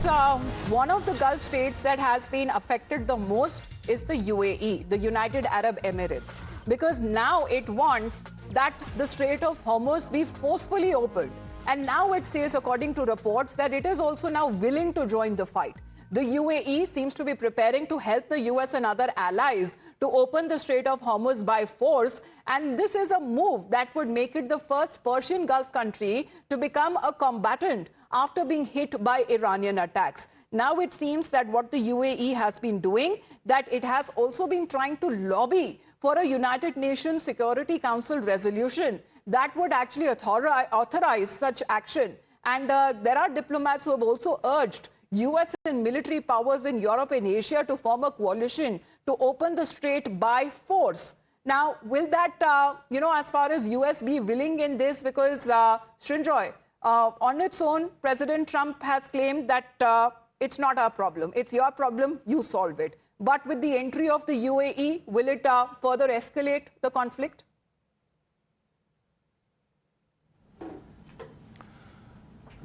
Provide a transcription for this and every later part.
one of the Gulf states that has been affected the most is the UAE, the United Arab Emirates, because now it wants that the Strait of Hormuz be forcefully opened. And now it says, according to reports, that it is also now willing to join the fight. The UAE seems to be preparing to help the US and other allies to open the Strait of Hormuz by force. And this is a move that would make it the first Persian Gulf country to become a combatant after being hit by Iranian attacks. Now it seems that what the UAE has been doing, that it has also been trying to lobby for a United Nations Security Council resolution that would actually authorize such action. And there are diplomats who have also urged US and military powers in Europe and Asia to form a coalition to open the strait by force. Now, will that, as far as US be willing in this? Because, Srinjoy, on its own, President Trump has claimed that it's not our problem. It's your problem. You solve it. But with the entry of the UAE, will it further escalate the conflict?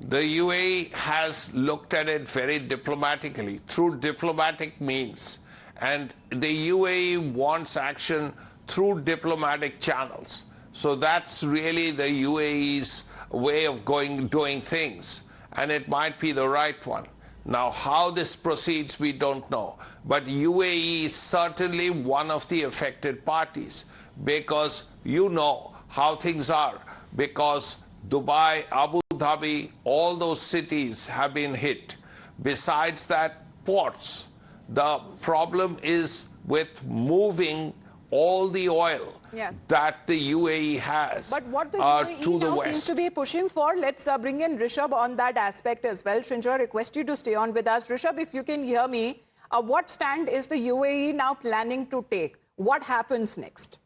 The UAE has looked at it very diplomatically, through diplomatic means. And the UAE wants action through diplomatic channels. So that's really the UAE's way of doing things. And it might be the right one. Now, how this proceeds, we don't know. But UAE is certainly one of the affected parties, because you know how things are. Because Dubai, Abu Dhabi, all those cities have been hit. Besides that, ports. The problem is with moving all the oil that the UAE has but what the UAE to the now west. Seems to be pushing for. Let's bring in Rishabh on that aspect as well. Srinjoy, I request you to stay on with us. Rishabh, if you can hear me, what stand is the UAE now planning to take? What happens next?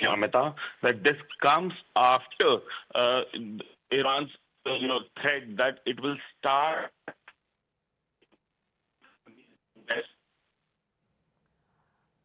Amita, that this comes after Iran's threat that it will start.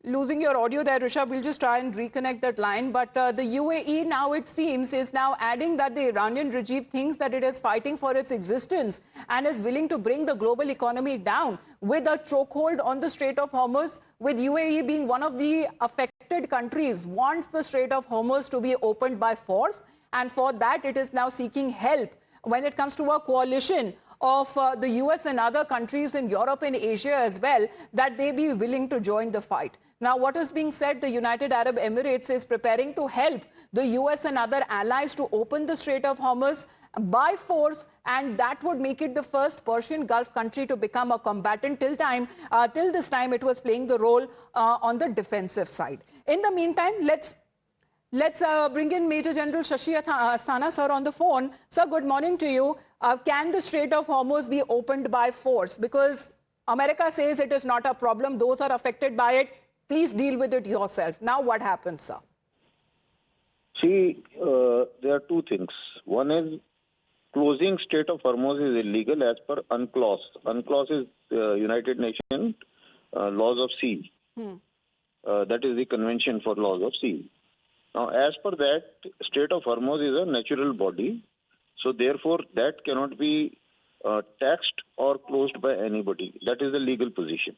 Losing your audio there, Rishabh. We'll just try and reconnect that line. But the UAE now, it seems, is now adding that the Iranian regime thinks that it is fighting for its existence and is willing to bring the global economy down with a chokehold on the Strait of Hormuz, with UAE being one of the affected countries, wants the Strait of Hormuz to be opened by force. And for that, it is now seeking help when it comes to a coalition of the US and other countries in Europe and Asia as well, that they be willing to join the fight. Now, what is being said, the United Arab Emirates is preparing to help the US and other allies to open the Strait of Hormuz by force, and that would make it the first Persian Gulf country to become a combatant. Till this time, it was playing the role on the defensive side. In the meantime, let's bring in Major General Shashi Asthana, sir, on the phone. Sir, good morning to you. Can the Strait of Hormuz be opened by force? Because America says it is not a problem. Those are affected by it. Please deal with it yourself. Now what happens, sir? See, there are two things. One is closing Strait of Hormuz is illegal as per UNCLOS. UNCLOS is United Nations Laws of Sea. That is the Convention for Laws of Sea. Now, as per that, Strait of Hormuz is a natural body. So, therefore, that cannot be taxed or closed by anybody. That is the legal position.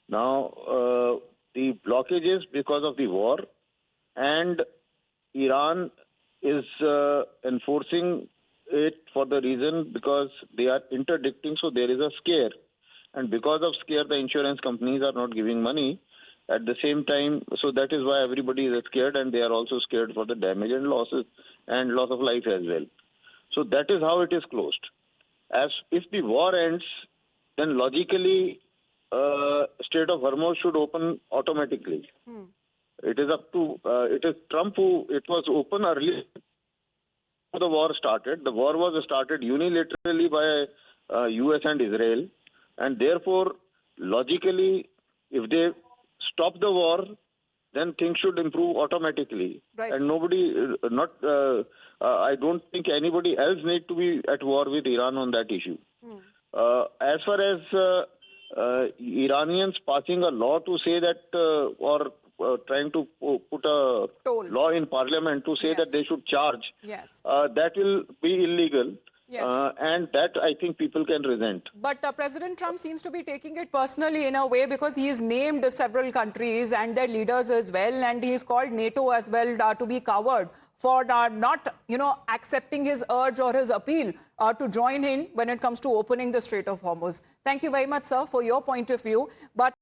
Now, the blockage is because of the war, and Iran is enforcing it for the reason because they are interdicting, so there is a scare. And because of scare, the insurance companies are not giving money. At the same time, so that is why everybody is scared, and they are also scared for the damage and losses and loss of life as well. So that is how it is closed. As if the war ends, then logically, Strait of Hormuz should open automatically. It is up to it is Trump who it was open early. The war started. The war was started unilaterally by US and Israel, and therefore, logically, if they stop the war, then things should improve automatically. Right. And nobody, I don't think anybody else need to be at war with Iran on that issue. As far as Iranians passing a law to say that, or trying to put a law in parliament to say that they should charge, that will be illegal. Yes. And that I think people can resent. But President Trump seems to be taking it personally in a way because he has named several countries and their leaders as well, and he's called NATO as well to be coward for not, accepting his urge or his appeal to join in when it comes to opening the Strait of Hormuz. Thank you very much, sir, for your point of view. But